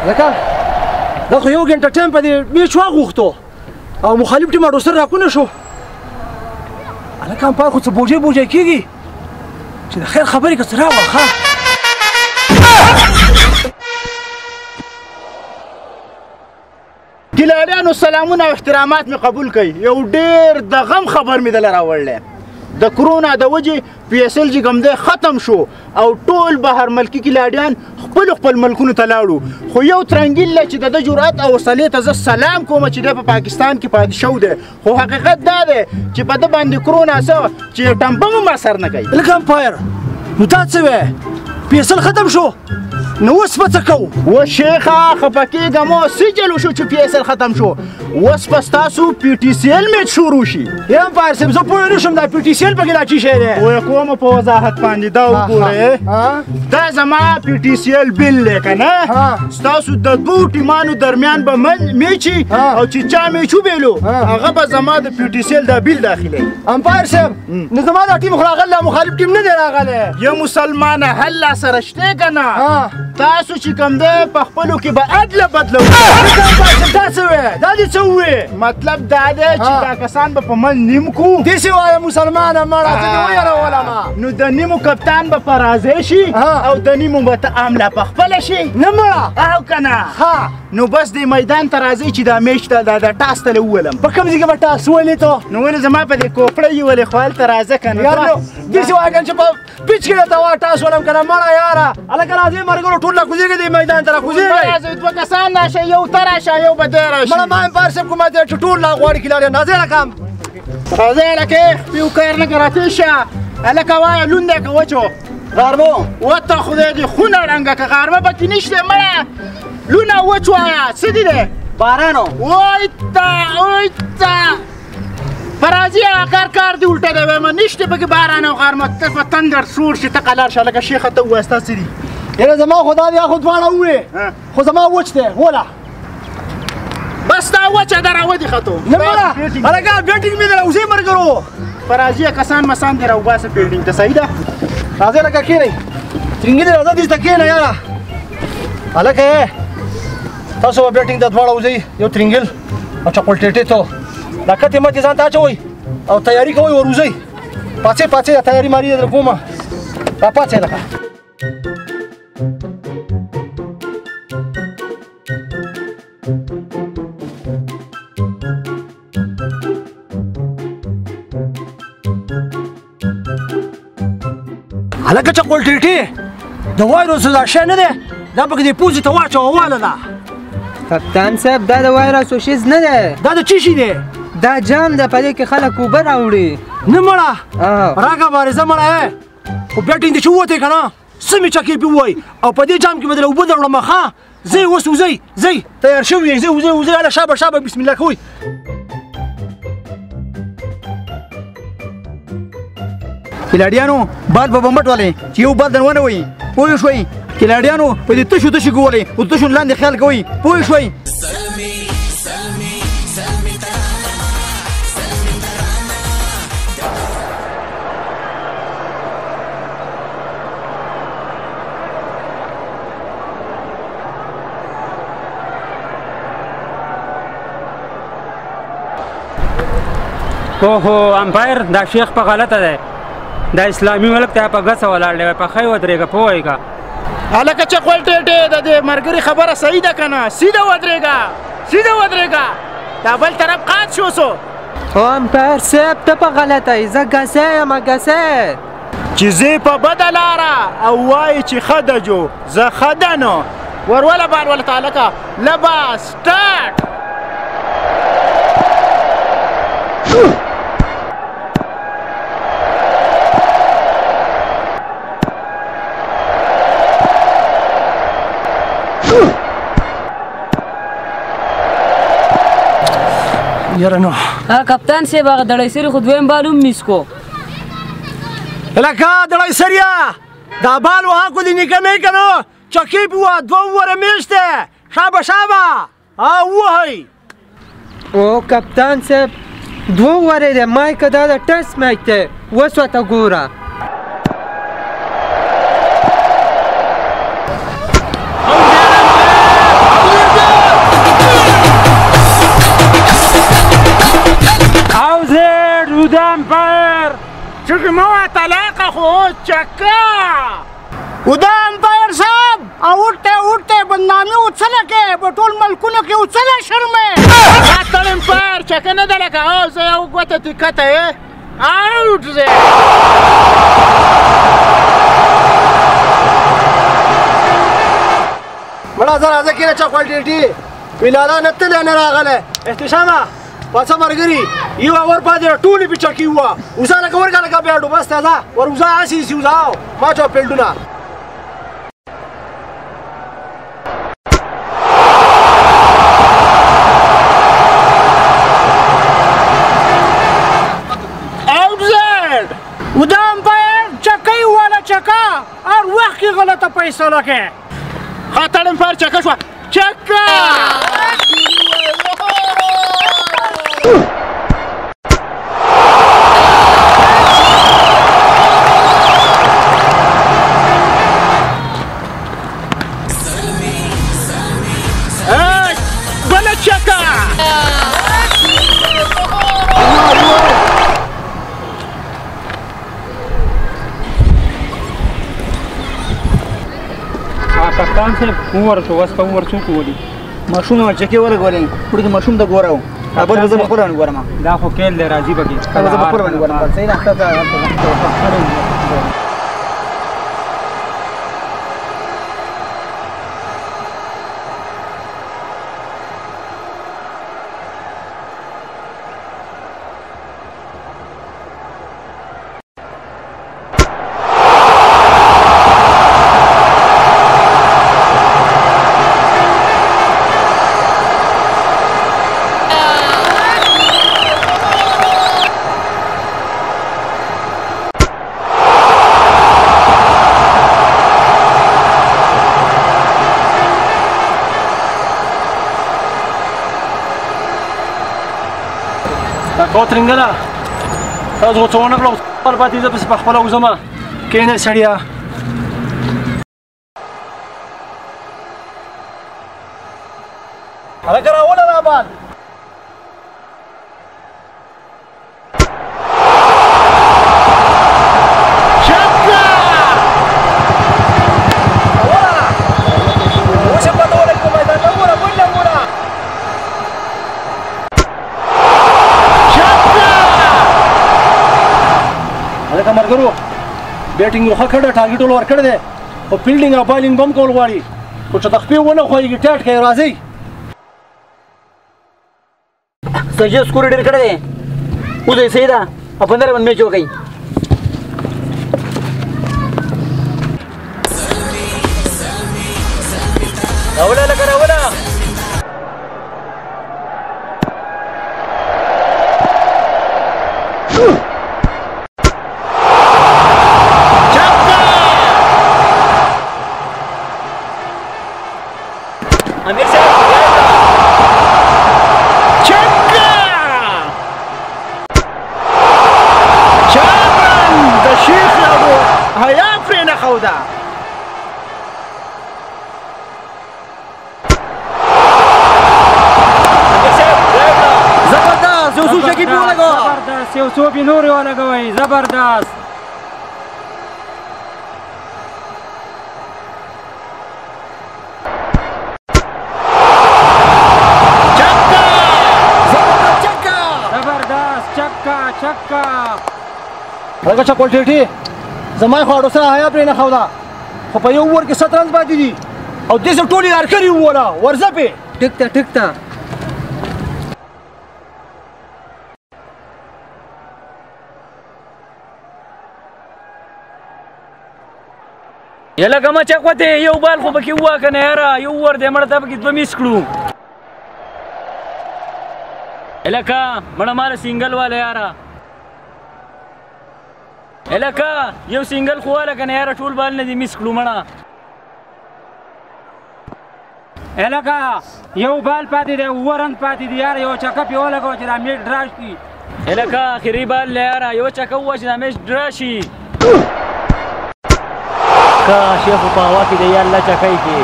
لکه دا خو یو ګنټه ټایم په دې میچ واغوښتو او مخالف ټیم اډو سره راکونه شو هلکه امپایر خو څه بوجۍ بوجۍ کېږي چې د خیر خبرې که څه راوړه ګیلاډیانو سلامونه او احترامات مې قبول کړئ یو ډېر د غم خبر مې دله راوړلی د کرونا د وجې پی ایس ایل چې کوم دی ختم شو او ټول بهر ملکي ګیلاډیان خپل ملکونو ته لاړو خو یو ترنګیل دی چې د ده جرأت او حوصلې ته زه سلام کوم چې دی په پاکستان کې پاتې شوی دی خو حقیقت دا دی چې په ده باندې کرونا څه چې ټمپه هم اثر نه کوي لکه امپایر نو دا څه وی پی ایس ایل ختم شو نو اوس به څه کوو و شیخه خفه کېږم او سجل وشو چې پی ایس ایل ختم شو اوس به ستاسو پی ټي سی ایل میچ شروع شي یا امپایر صاحب زه پوه نه شم دا پی ټي سی ایل پکې دا څه شی دی وایه کومه په وضاحت باندې دا وګورئ دا زما پی ټي سی ایل بیل دی که نه ستاسو د دوو ټیمانو درمیان به میچ وي او چې چا میچ وبیلو هغه به زما د پی ټي سی ایل دا بیل داخلوي امپایر صاحب نو زما دا ټیم خو راغلی مخالف ټیم نه دی راغلی یا مسلمانه حل سره شته که نه تاسو چې کوم دی په خپلو کې به عدله بدلوئ دا څه وی دا دې څه ووی مطلب دا دی چې دا کسان به په من نیم کو داسې وایه مسلمانه مړه ته دې ویرولمه نو د نیمو کپتان به په راضی شي او د نیمو به ته عمله په خپله شي نه مړه او که نه نو بس دې میدان ته راځئ چې دا میچ ته دا ټاس ته وولم په کوم ځای کې به ټاس ولې ته نو ولې زما په دې کوپړه یې ولې خو هلته راځه که نه یار نو داسې وایه که چې په پیچ کې درته وا ټاس ولم که نه مړه یاره هلکه راځئ ملګرو ټول راکوزېږئ دې میدان ته راکوزېږئ راځئ دوه کسان راشئ یو ته راشه یو به دی راشي مړه ما امپایر صاحب کومه دی چې ټول لا غواړي کلاریان راځئ لکه راځئ هلکې پیو کار نه که راتېر شه هلکه وایه لوند دی که وچو غرمو وته خدای دې خونه ړنګه که غرمه پکې نشته مړه لونه وچ وایه څه دي دی بارانو وایته فرازي کار دی الټه دی وایم نشته پکې باران او غرمه ته په تندر سور شي ته قلار شه لکه شیخه ته ووایه ستا څه دي یاره زما خدا دې خو دواړه ووې خو زما وچ دی وله بس تا وچه ده راودې ختو نه مړه هلکه بیټینګ مې دی راوځئ ملګرو فرازي کسان مسان دې راوباسه فیلډینګ ته صحیح ده راځئ لکه کښېنئ ترنګلې راځه دلته کښېنه یاره هلکه تاسو به بیټینګ ته دواړه وځئ یو ترنګل او چپلټېټې ته دا کتې متې ځان ته اچوئ او تیاري کوئ وروځئ پاڅئ دا تیاري ماري در کومه را پاڅئ لکه هلکه چپلټېټې د وایروس دا شی نه دی دا پکې دې پوزې ته واچوه واله ده کپتان صاحب دا د وایرس شیز نه دی دا د څه شي دی دا جام ده په دې کې خلک اوبه راوړي نه مړه راکه بارزه مړه خو بیټینګ دې چې ووتی که نه سمې چکې پې ووایي او په دې جام کې به دله اوبه دروړم ښه ځئ اوس وځئ ځئ تیار شوي یئ وځئ هله شابه بسم الله کوئ کلاډیانو بال به بمبټ ولئ چې یو بال در ونه وایي پوه شوئ کلاډیانو په دې تشو کې ولئ او تشو لاندې خیال کوئ پوه شوئ اوهو امپایر دا شیخ په غلطه دی دا اسلامي ملک ته په ګڅه ولاړ دی په ښی ودرېږه پوه یې که هلکه چغول ټېټې د دې ملګري خبره صحیح ده که نه سیده ودرېږه دا بل طرف قات شو سو او امپایر صاحب ته په غلطه یې زه ګسی یم ګسی چې ځې په بده لاره او وایي چې ښه ده جو زه ښه ده نو وروله بال ولته هلکه لبه سټارټ یاره نو کپتان صاحب هغه دړی سري خو دویم بال هم میس کو لکه دړی سریه دا بال وهاکو دې نیکه مې که نو چکې پې وه دوه اووره میچ دی شابه ووهئ او کپتان صاحب دوه اوورې دی ما یې که دا د ټسټ میچ دی اوس ورته ګوره امپایر چونکه ما طلاق خو چکا خدا امپایر صاحب اورته بدنامي وڅله کې په ټول ملکونو کې وڅله شرمې خاطر امپایر چکه نه ده لکه او زه یو ګوته تکته یې اوټ زه مړه زه راځه کېنه چا کوالټي ویلاله نه تللی نه راغلی احتشامه پاڅه ملګري یو اور پاتې ټولې پې چکي وه اوسه لکه ورکه لکه بیاډو بس ته ځه ور اوزه هسې هسې اوزه ما چا پیلډونه ودا امپایر چکۍ والا چکا هر وخت کې غلطه فیصله کوي خاطر امپایر چکه شوه چکه بله چکه کپتان صاحب وورشو اوس په وور څوک ولي ماشوم چکې ولګولې پوره کې ماشوم د ګوره و ابل زه خپل باندې ګورم دا خو کېل دی راځي بګي زه خپل باندې ګورم صحیح راځه کو ترنګله تاسو څه ونه کړو خپل پاتې زه پسې په خپله وځم کښېنه سړیه هلکه راوله دا بال ملګرو بیټینګ یې ښه کړی ټارګېټ ول ورکړی دی خو فیلډینګ او بالینګ به هم کول غواړي خو چې تخپې ونه خوېږي ټیټ کوي راځئ سجه سکور ډېر کړی دی اوس یې صحیح ده او 15 باندې میچ وکړئ راوله لکه راوله امیر صاحب چکه چابن د شیخ یادو حیا پرې نه خوده امیر صاحب زبردست یو څو شکي پې ولګوه زبردست یو څو پې نورې ولګوئ زبردست چکه هلکه چا کوالټي زما خو اډو سره حیا پرې نه ښوده خو په یو اوور کې 7 رنز پاتې دي او دې ټول یې هرکړي ووله ورځه پې ټیک ته ټیک ته یلکه ما چک وته یو بال خو پکې ووا که نه یاره یو ور دی مړه ته پکې 2 میس کړو یلکه مړه ماله سینګل واله یاره یلکه یو سینګل خو واله که نه یاره ټول بال نه دي میس کړو مړه یلکه یو بال پاتې دی اووه رن پاتې دي یاره یو چکه پې ولګوه چې دا میچ ډرا شي یلکه آخري بال دی یاره یوه چکه ووه چې دا میچ ډرا شي کاش یې خو په هوا کې دی یا الله چکۍ کې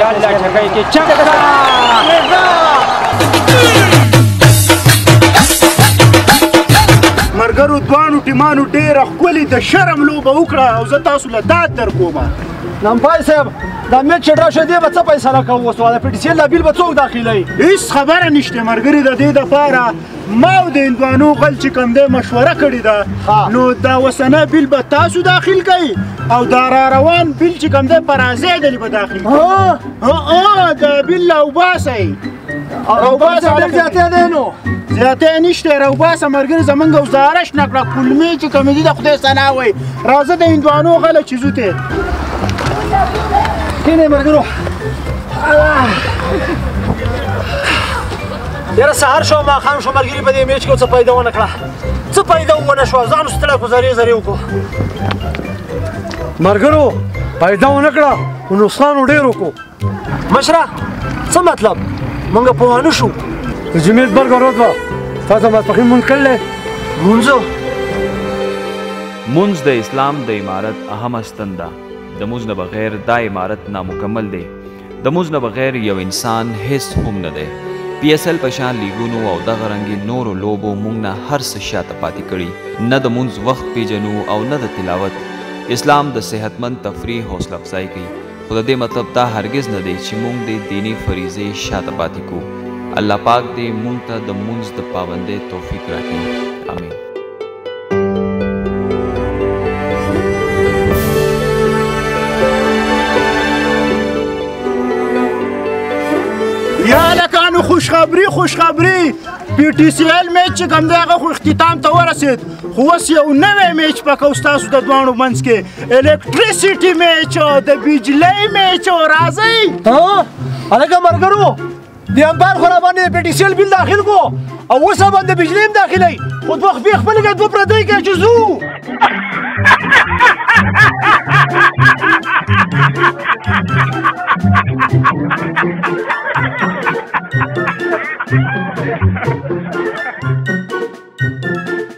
یا الله چکۍ کې چکه مرګرو دواړو ټیمانو ډېره ښکلې د شرم لوبه وکړه او زه تاسو له داد درکوم. نمپای صاحب دا میچ چې ډرا شو دی به څه فیصله کوو اوس د پټ سی ال بیل به څوک داخلوي؟ هیڅ خبره نشته مرګري. د دې دپاره ما او د هندوانو غل چې کوم دی مشوره کړې ده نو دا اوسنی بیل به تاسو داخل کوئ او دا را روان بیل چې کوم دی پرازی ډلې به داخل کوئ. د بیل راوباسئ. راوباسه ډېر زیاتی دی نو زیاتی نشته. راوباسه مرګري زمونږ گزارش نه کړه کلمې چې کومې دي د خدای ثنا وایي. راځه د هندوانو غله چیزو ته کینې مرګرو. یاره سهار شو ماښام شو ملګري په دې میچ کې څه پیدا ونه کړه څه پیدا ونه شوه ځان ستړی خو زرې زرې وکړو. مرګرو پیدا ونه کړه خو نقصان ډېر وکړو. مشره څه مطلب موږ پوهانه شو؟ د جمعې بلګه ورځ وه تاسو ماسپښین مونځ کړلی؟ مونځو مونځ د اسلام د عمارت اهمه ستن ده. د مونځ نه بغیر دا عمارت نامکمل دی. د مونځ نه بغیر یو انسان هیڅ هم نه دی. پی ایس ایل په شان لیګونو او دغه رنګې نورو لوبو موږ نه هر څه شاته پاتې کړي. نه د مونځ وخت پیژنو او نه د تلاوت. اسلام د صحتمند تفریح حوصله افزایي کوي خو د دې مطلب دا هرګز نه دی چې موږ د دیني فریضې شاته پاتې کړو. الله پاک دې موږ ته د مونځ د پابندۍ توفیق راکړي. آمین. یا لکانو خوشخبری پی ټي سی ایل میچ چې کوم دی هغه خو اختتام ته ورسېد خو اوس یو نوی میچ پکوو ستاسو د دواړو منځ کې الکټریسټي میچ د بجلۍ میچ. راځئ هلکه مرګرو د امپایر خو راباندې پی ټي سی ایل بیل داخل کو او اوس راباندې بجلۍ هم داخلوي خو دوه خپې خپلې که دوه پردۍ که چې ځو.